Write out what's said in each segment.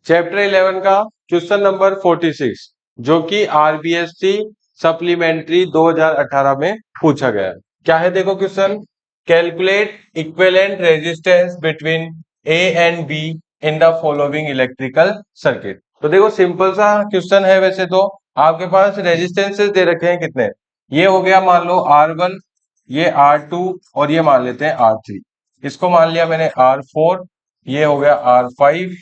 Chapter 11 का question number 46 जो कि आरबीएससी सप्लीमेंट्री 2018 में पूछा गया है। क्या है देखो question, calculate equivalent resistance between A and be in the following electrical circuit. तो देखो सिंपल सा क्वेश्चन है। वैसे तो आपके पास रेजिस्टेंसेस दे रखे हैं कितने, ये हो गया मान लो R1, ये R2 और ये मान लेते हैं R3। इसको मान लिया मैंने R4, ये हो गया R5,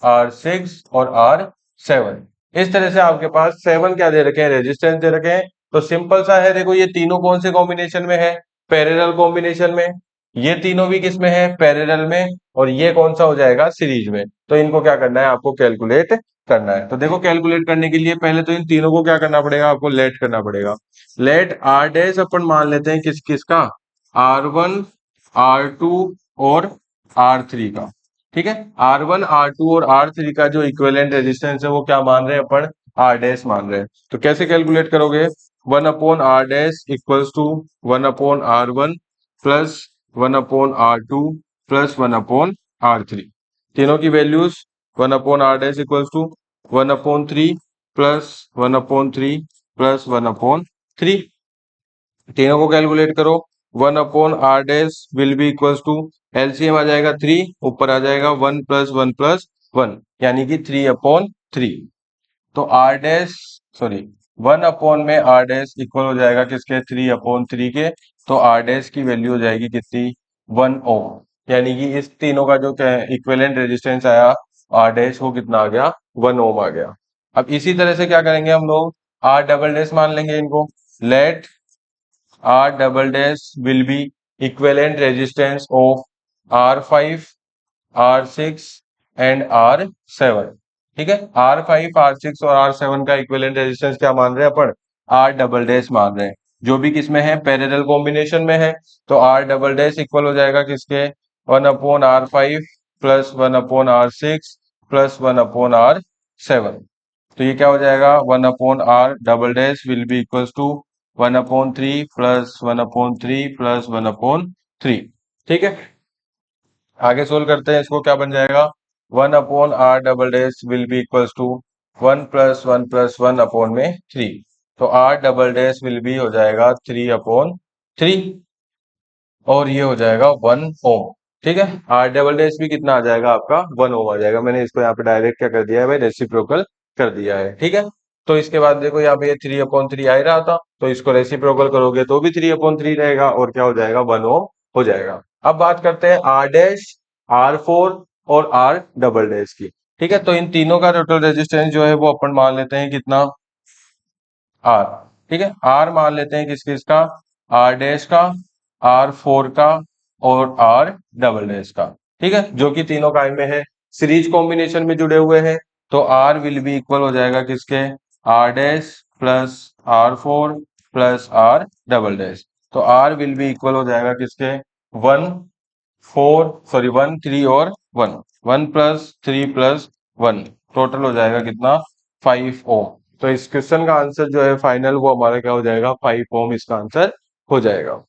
R6 और R7। इस तरह से आपके पास 7 क्या दे रखे हैं, रेजिस्टेंस दे रखे हैं। तो सिंपल सा है, देखो ये तीनों कौन से कॉम्बिनेशन में है, पैरेलल कॉम्बिनेशन में। ये तीनों भी किस में है, पैरेलल में। और ये कौन सा हो जाएगा, सीरीज में। तो इनको क्या करना है, आपको कैलकुलेट करना है। तो देखो कैलकुलेट करने के लिए पहले तो इन तीनों को क्या करना पड़ेगा, आपको लेट करना पड़ेगा। लेट आर डैश अपन मान लेते हैं किस किस का, R1, R2 और R3 का। ठीक है, R1, R2 और R3 का जो इक्विवेलेंट रेजिस्टेंस है वो क्या मान रहे हैं अपन, R डैश मान रहे हैं। तो कैसे कैलकुलेट करोगे, 1/R dash equals to 1/R1 plus 1/R2 plus 1/R3। तीनों की values 1/R dash equals to 1/3 plus 1/3 plus 1/3। तीनों को कैलकुलेट करो। 1/R dash will be equals to, LCM आ जाएगा 3, ऊपर आ जाएगा 1 प्लस 1 प्लस 1 यानी कि 3/3। तो आर डैश सॉरी 1 में आर डैश इक्वल हो जाएगा किसके, 3/3 के। तो आर डैश की वैल्यू हो जाएगी कितनी, 1 ओम। यानी कि इस तीनों का जो इक्विवेलेंट रेजिस्टेंस आया आर डैश, वो कितना आ गया, 1 ओम आ गया। अब इसी तरह से क्या करेंगे हम लोग, आर डबल डैश मान लेंगे इनको। Let R double dash will be equivalent resistance of R5, R6 and R7। ठीक है, R5, R6 और R7 का इक्विवेलेंट रेजिस्टेंस क्या मान रहे हैं अपन, R डबल डैश मान रहे हैं, जो भी किसमें है, पैरेलल कॉम्बिनेशन में है। तो R डबल डैश इक्वल हो जाएगा किसके, 1/R5 plus 1/R6 plus 1/R7। तो ये क्या हो जाएगा, 1/R double dash will be equals to 1/3 plus 1/3 plus 1/3। ठीक है, आगे सोल्व करते हैं इसको, क्या बन जाएगा, 1/R double dash will be equals to 1 plus 1 plus 1 upon में 3। तो R double dash will be हो जाएगा 3/3 और ये हो जाएगा 1 ओम। ठीक है, R डबल डैश भी कितना आ जाएगा आपका, 1 ओम आ जाएगा। मैंने इसको यहाँ पे डायरेक्ट क्या कर दिया है भाई, रेसिप्रोकल कर दिया है। ठीक है, तो इसके बाद देखो यहाँ पे ये 3/3 आ ही रहा था, तो इसको रेसिप्रोकल करोगे तो भी 3/3 रहेगा और क्या हो जाएगा, 1 ओम हो जाएगा। अब बात करते हैं R डैश, R4 और R डबल डैश की। ठीक है, तो इन तीनों का टोटल रेजिस्टेंस जो है वो अपन मान लेते हैं कितना, R। ठीक है, R मान लेते हैं किस किस का, R डैश का, R4 का और R डबल डैश का। ठीक है, जो कि तीनों काय में है, सीरीज कॉम्बिनेशन में जुड़े हुए हैं। तो R विल बी इक्वल हो जाएगा किसके, R dash plus R4 plus R double dash. तो R विल बी इक्वल हो जाएगा किसके, 1 3 और 1 प्लस 3 प्लस 1, टोटल हो जाएगा कितना, 5 ओम। तो इस क्वेश्चन का आंसर जो है फाइनल, वो हमारा क्या हो जाएगा, 5 ओम इसका आंसर हो जाएगा।